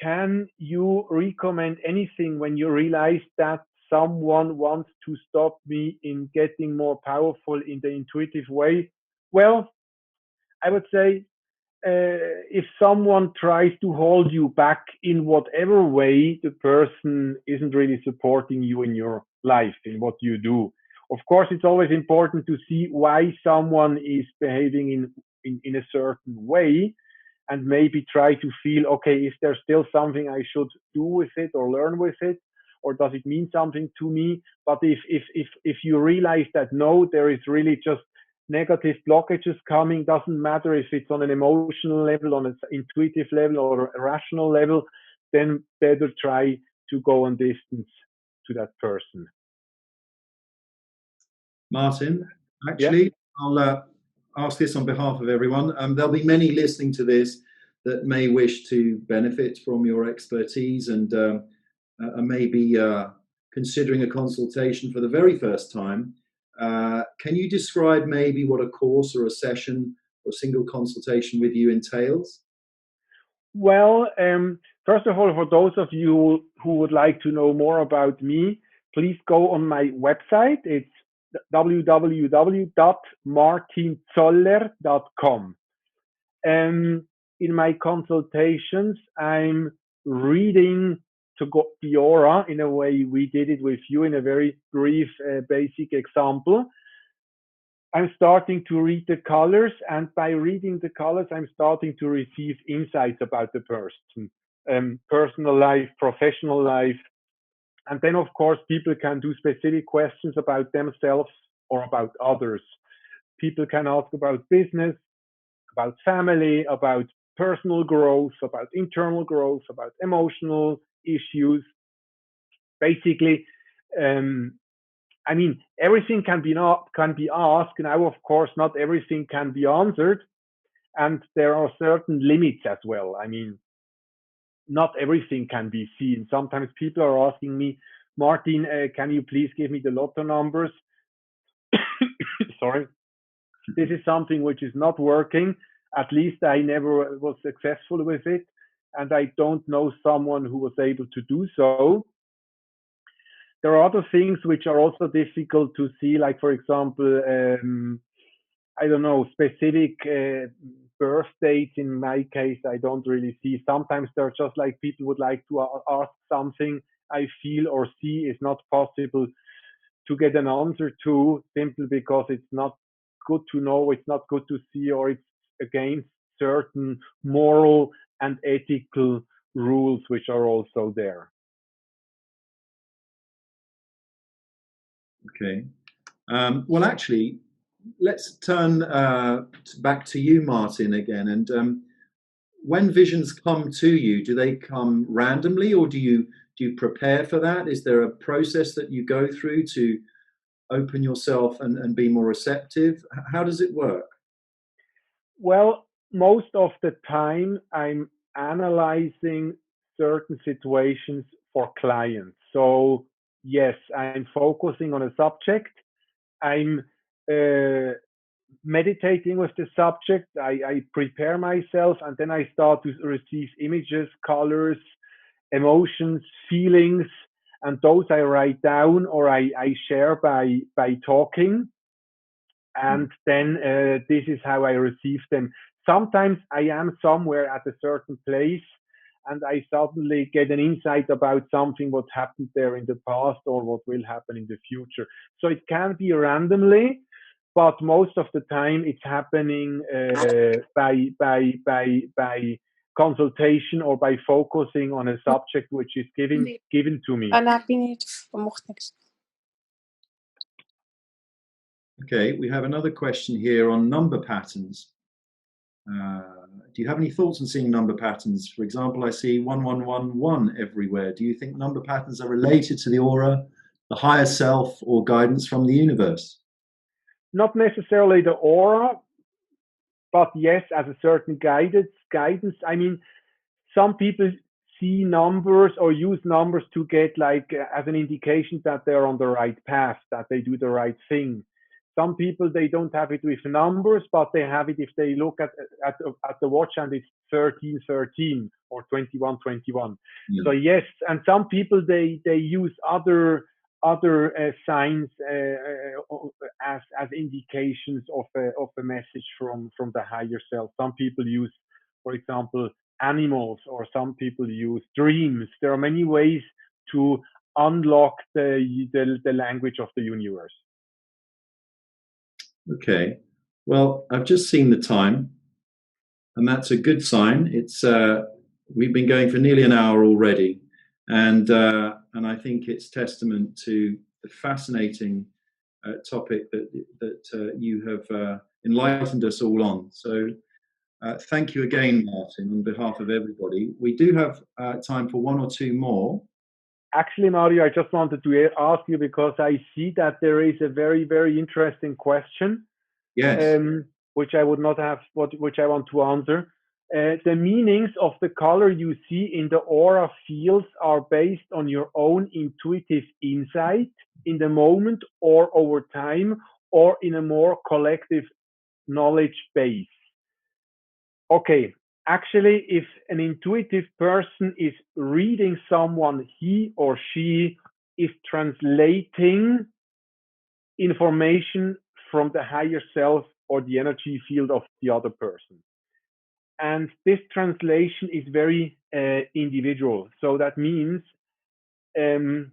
Can you recommend anything when you realize that someone wants to stop me in getting more powerful in the intuitive way? Well, I would say if someone tries to hold you back in whatever way, the person isn't really supporting you in your life, in what you do. Of course, it's always important to see why someone is behaving in a certain way, and maybe try to feel, okay, is there still something I should do with it or learn with it? Or does it mean something to me? But if you realize that no, there is really just negative blockages coming, doesn't matter if it's on an emotional level, on an intuitive level, or a rational level, then better try to go on distance to that person. Martin, Yeah. actually, I'll ask this on behalf of everyone. There'll be many listening to this that may wish to benefit from your expertise and maybe considering a consultation for the very first time. Can you describe maybe what a course or a session or a single consultation with you entails? Well, first of all, for those of you who would like to know more about me, please go on my website. It's www.martinzoller.com. In my consultations, I'm reading to go the aura in a way we did it with you in a very brief, basic example. I'm starting to read the colors, and by reading the colors, I'm starting to receive insights about the person, personal life, professional life. And then, of course, people can do specific questions about themselves or about others. People can ask about business, about family, about personal growth, about internal growth, about emotional issues. Basically, um, I mean, everything can be asked. Now, of course, not everything can be answered, and there are certain limits as well. I mean, not everything can be seen. Sometimes people are asking me, Martin, can you please give me the lotto numbers? Sorry, this is something which is not working. At least I never was successful with it, and I don't know someone who was able to do so. There are other things which are also difficult to see, like, for example, I don't know, specific birth dates. In my case, I don't really see. Sometimes they're just like people would like to ask something I feel or see is not possible to get an answer to, simply because it's not good to know, it's not good to see, or it's against certain moral and ethical rules which are also there. Okay. Well, actually, let's turn back to you, Martin, again. And when visions come to you, do they come randomly, or do you prepare for that? Is there a process that you go through to open yourself and be more receptive? How does it work? Well, most of the time I'm analyzing certain situations for clients. So, yes, I'm focusing on a subject. I'm uh, meditating with the subject. I prepare myself, and then I start to receive images, colors, emotions, feelings, and those I write down or I share by talking. And then this is how I receive them. Sometimes I am somewhere at a certain place and I suddenly get an insight about something what happened there in the past or what will happen in the future. So it can be randomly, but most of the time it's happening by consultation or by focusing on a subject which is given to me. Okay, we have another question here on number patterns. Do you have any thoughts on seeing number patterns? For example, I see 1111 everywhere. Do you think number patterns are related to the aura, the higher self, or guidance from the universe? Not necessarily the aura, but yes, as a certain guidance. I mean, some people see numbers or use numbers to get like as an indication that they're on the right path, that they do the right thing. Some people they don't have it with numbers, but they have it if they look at the watch and it's 1313 or 2121. Yeah. So yes, and some people they use other signs as indications of a message from the higher self. Some people use, for example, animals, or some people use dreams. There are many ways to unlock the language of the universe. Okay. Well, I've just seen the time, and that's a good sign. It's we've been going for nearly an hour already, and I think it's testament to the fascinating topic that you have enlightened us all on. So thank you again, Martin, on behalf of everybody. We do have time for one or two more. Actually, Mario, I just wanted to ask you because I see that there is a very, very interesting question. Yes. Which I would not have, which I want to answer. The meanings of the color you see in the aura fields are based on your own intuitive insight in the moment or over time or in a more collective knowledge base. Okay, actually, if an intuitive person is reading someone, he or she is translating information from the higher self or the energy field of the other person. And this translation is very individual. So that means if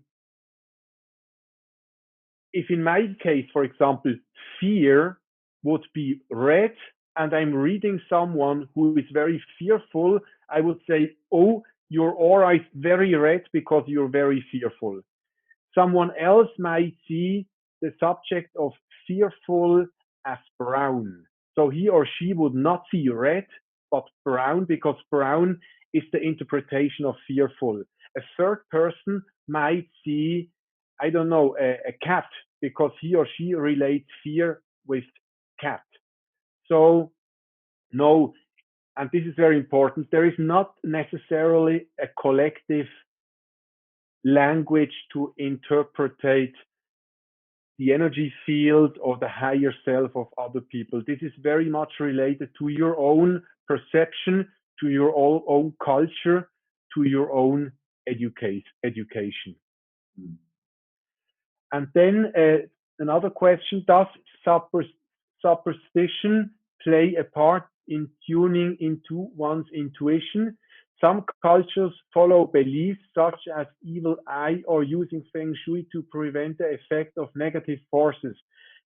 in my case, for example, fear would be red, and I'm reading someone who is very fearful, I would say, oh, your aura is very red because you're very fearful. Someone else might see the subject of fearful as brown. So he or she would not see red, but brown, because brown is the interpretation of fearful. A third person might see, I don't know, a cat, because he or she relates fear with cat. So, no, and this is very important, there is not necessarily a collective language to interpret the energy field or the higher self of other people. This is very much related to your own perception, to your own culture, to your own education. Mm. And then another question, does superstition play a part in tuning into one's intuition? Some cultures follow beliefs such as evil eye or using feng shui to prevent the effect of negative forces.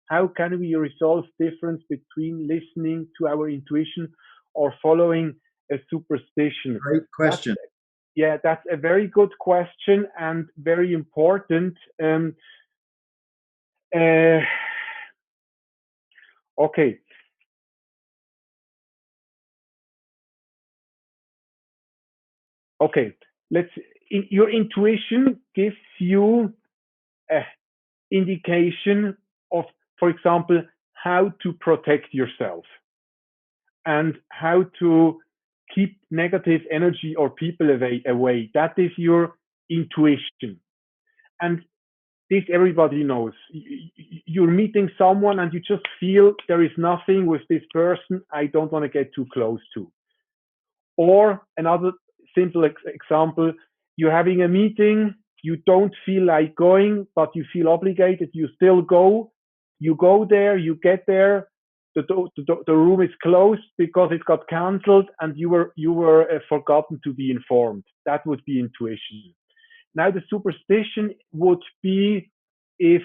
How can we resolve difference between listening to our intuition or following a superstition? Great question. That's a very good question and very important. Uh, okay. Okay. Your intuition gives you an indication of, for example, how to protect yourself and how to keep negative energy or people away. That is your intuition. And this everybody knows. You're meeting someone and you just feel there is nothing with this person I don't want to get too close to. Or another simple example, you're having a meeting, you don't feel like going, but you feel obligated, you still go. You go there, you get there, the room is closed because it got cancelled and you were forgotten to be informed. That would be intuition. Now the superstition would be if,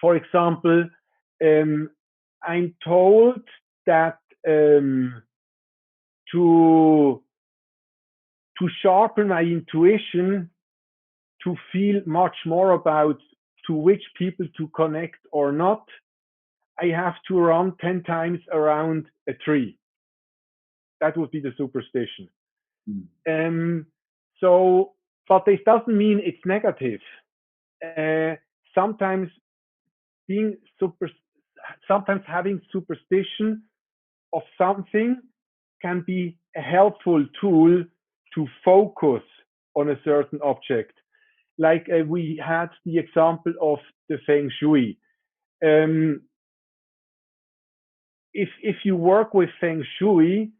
for example, I'm told that to sharpen my intuition, to feel much more about to which people to connect or not, I have to run 10 times around a tree. That would be the superstition. Mm. But this doesn't mean it's negative. Sometimes sometimes having superstition of something can be a helpful tool to focus on a certain object. Like we had the example of the feng shui. If you work with feng shui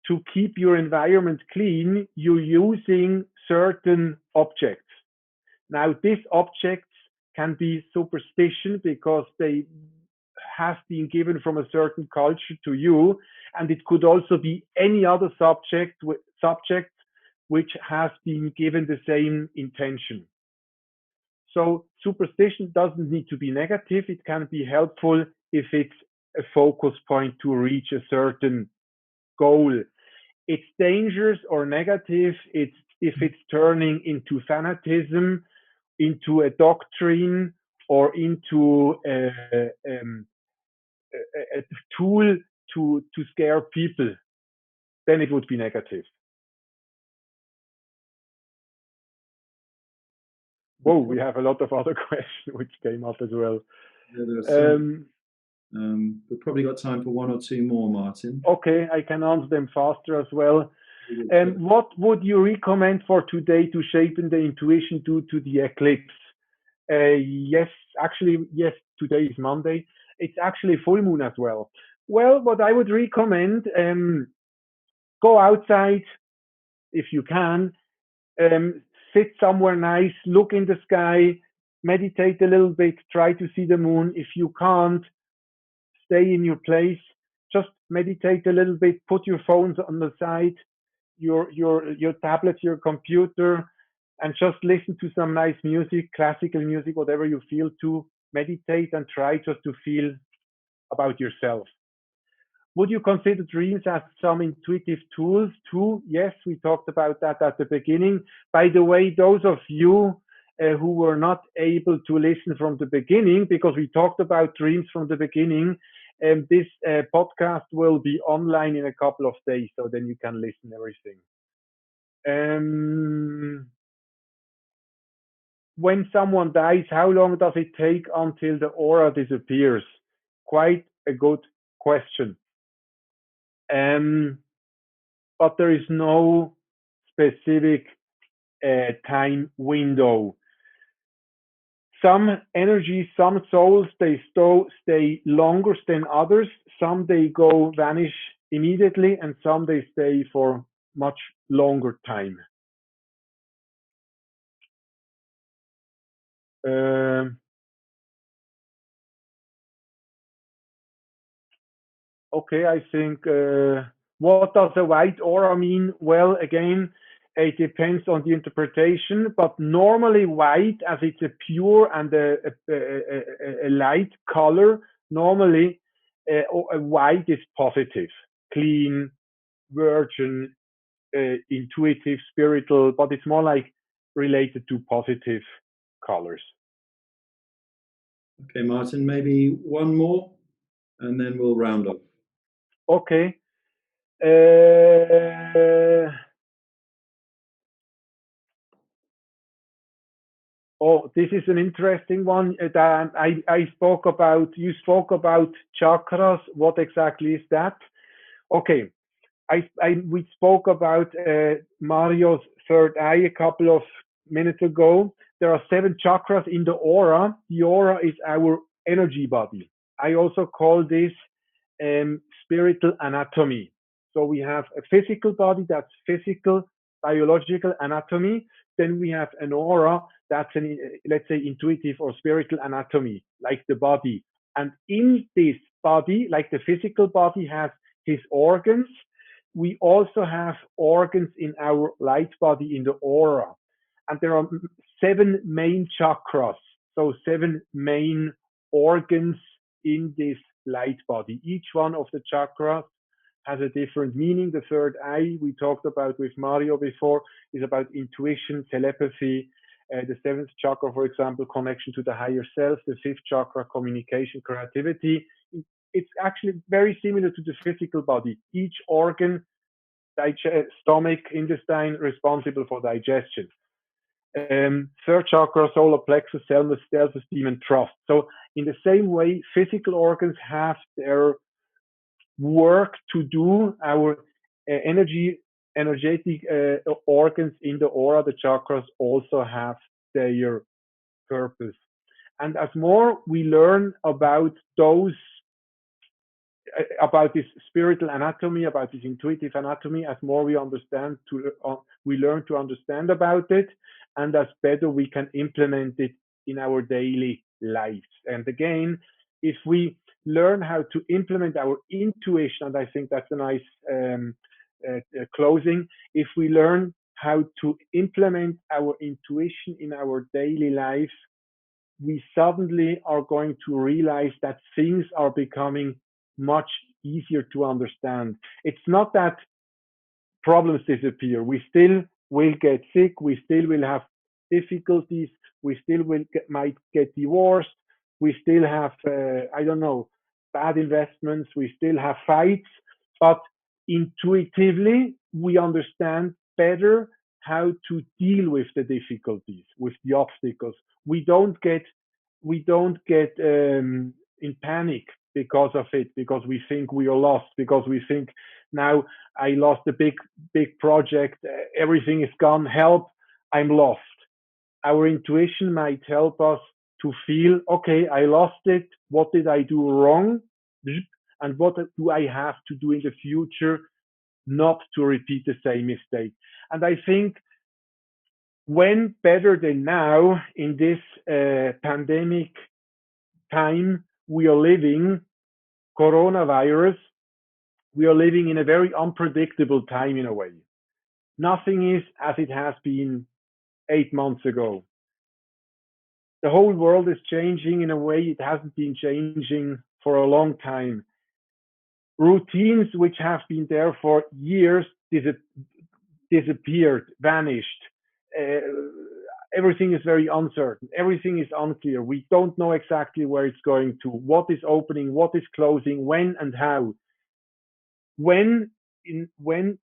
to keep your environment clean, you're using certain objects. Now, these objects can be superstition because they have been given from a certain culture to you, and it could also be any other subject which has been given the same intention. So superstition doesn't need to be negative. It can be helpful if it's a focus point to reach a certain goal. It's dangerous or negative if it's turning into fanatism, into a doctrine, or into a tool to scare people. Then it would be negative. Whoa, we have a lot of other questions which came up as well. Yeah, there are we've probably got time for one or two more, Martin. Okay, I can answer them faster as well. What would you recommend for today to shape the intuition due to the eclipse? Yes, today is Monday. It's actually full moon as well. Well, what I would recommend, go outside if you can, sit somewhere nice, look in the sky, meditate a little bit, try to see the moon. If you can't, stay in your place, just meditate a little bit, put your phones on the side, your tablet, your computer, and just listen to some nice music, classical music, whatever you feel to meditate and try just to feel about yourself. Would you consider dreams as some intuitive tools too? Yes, we talked about that at the beginning. By the way, those of you who were not able to listen from the beginning, because we talked about dreams from the beginning, this podcast will be online in a couple of days, so then you can listen everything. When someone dies, how long does it take until the aura disappears? Quite a good question. But there is no specific time window. Some energies, some souls, they stay longer than others. Some they go vanish immediately, and some they stay for much longer time. Okay, I think what does a white aura mean? Well, again, it depends on the interpretation, but normally white, as it's a pure and a light color, normally a white is positive, clean, virgin, intuitive, spiritual, but it's more like related to positive colors. Okay, Martin, maybe one more, and then we'll round off. Okay. Oh, this is an interesting one that I spoke about. You spoke about chakras. What exactly is that? Okay, we spoke about Mario's third eye a couple of minutes ago. There are 7 chakras in the aura. The aura is our energy body. I also call this spiritual anatomy. So we have a physical body, that's physical, biological anatomy. Then we have an aura, that's let's say intuitive or spiritual anatomy, like the body. And in this body, like the physical body has his organs, we also have organs in our light body in the aura. And there are 7 main chakras, so 7 main organs in this light body. Each one of the chakras has a different meaning. The third eye we talked about with Mario before is about intuition, telepathy. The 7th chakra, for example, connection to the higher self. The 5th chakra, communication, creativity. It's actually very similar to the physical body. Each organ, stomach, intestine, responsible for digestion. 3rd chakra, solar plexus, self-esteem, and trust. So in the same way, physical organs have their work to do. Our energetic organs in the aura, the chakras, also have their purpose. And as more we learn about those, about this spiritual anatomy, about this intuitive anatomy, as more we understand, we learn to understand about it, and as better we can implement it in our daily lives. And again, if we learn how to implement our intuition, and I think that's a nice closing, if we learn how to implement our intuition in our daily life, we suddenly are going to realize that things are becoming much easier to understand. It's not that problems disappear. We still will get sick. We still will have difficulties. We still might get divorced. We still have, I don't know, bad investments. We still have fights. But intuitively, we understand better how to deal with the difficulties, with the obstacles. We don't get in panic because of it, because we think we are lost, because we think now I lost a big project, everything is gone, help, I'm lost. Our intuition might help us to feel, okay, I lost it, what did I do wrong, and what do I have to do in the future not to repeat the same mistake. And I think when better than now in this pandemic time we are living, coronavirus, we are living in a very unpredictable time in a way. Nothing is as it has been 8 months ago. The whole world is changing in a way it hasn't been changing for a long time. Routines which have been there for years disappeared, vanished. Uh, Everything is very uncertain. Everything is unclear. We don't know exactly where it's going to, what is opening, what is closing, when and how. When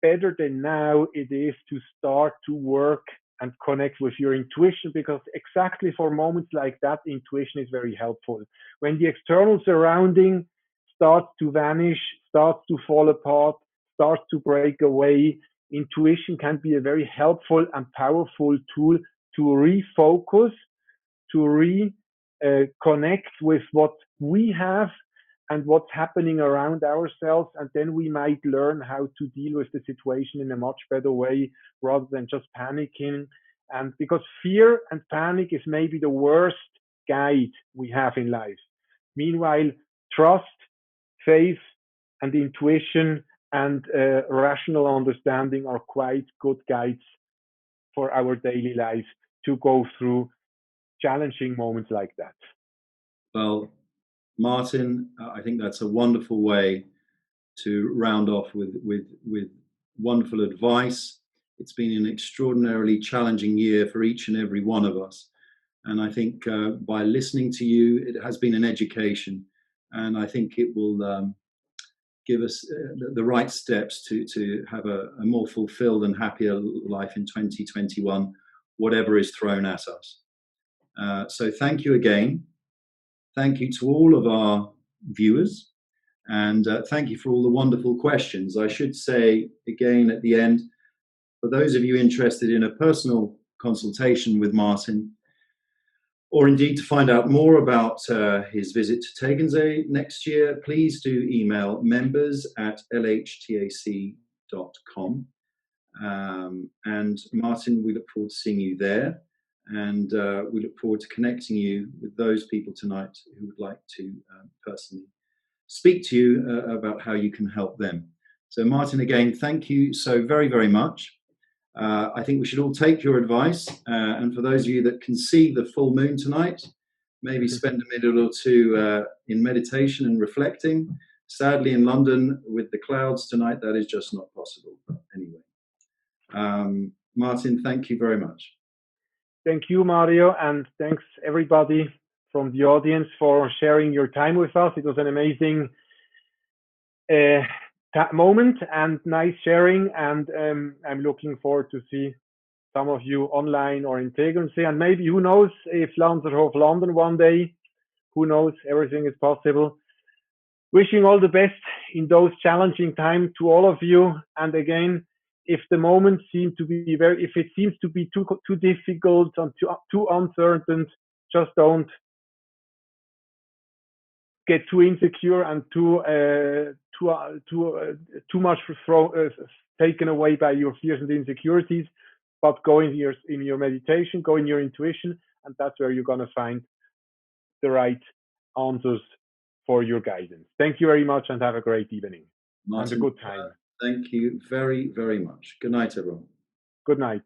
better than now it is to start to work and connect with your intuition, because exactly for moments like that, intuition is very helpful. When the external surrounding starts to vanish, starts to fall apart, starts to break away, intuition can be a very helpful and powerful tool to refocus, to reconnect with what we have and what's happening around ourselves. And then we might learn how to deal with the situation in a much better way rather than just panicking. And because fear and panic is maybe the worst guide we have in life. Meanwhile, trust, faith, and intuition and rational understanding are quite good guides for our daily life to go through challenging moments like that. Well, Martin, I think that's a wonderful way to round off with wonderful advice. It's been an extraordinarily challenging year for each and every one of us. And I think by listening to you, it has been an education. And I think it will give us the right steps to have a more fulfilled and happier life in 2021, whatever is thrown at us. So thank you again. Thank you to all of our viewers. And thank you for all the wonderful questions. I should say again at the end, for those of you interested in a personal consultation with Martin, or indeed to find out more about his visit to Tegensee next year, please do email members@lhtac.com. And Martin, we look forward to seeing you there. And we look forward to connecting you with those people tonight who would like to personally speak to you about how you can help them. So Martin, again, thank you so very, very much. I think we should all take your advice. And for those of you that can see the full moon tonight, maybe spend a minute or two in meditation and reflecting. Sadly, in London, with the clouds tonight, that is just not possible. But anyway, Martin, thank you very much. Thank you, Mario, and thanks everybody from the audience for sharing your time with us. It was an amazing moment and nice sharing, and I'm looking forward to see some of you online or in Tegensee, and maybe, who knows, if Lanzerhof London one day, who knows, everything is possible. Wishing all the best in those challenging times to all of you, and again, if the moment seems to be if it seems to be too difficult and too uncertain, just don't get too insecure and too much taken away by your fears and insecurities. But go in your meditation, go in your intuition, and that's where you're gonna find the right answers for your guidance. Thank you very much, and have a great evening. Martin, and a good time. Thank you very, very much. Good night, everyone. Good night.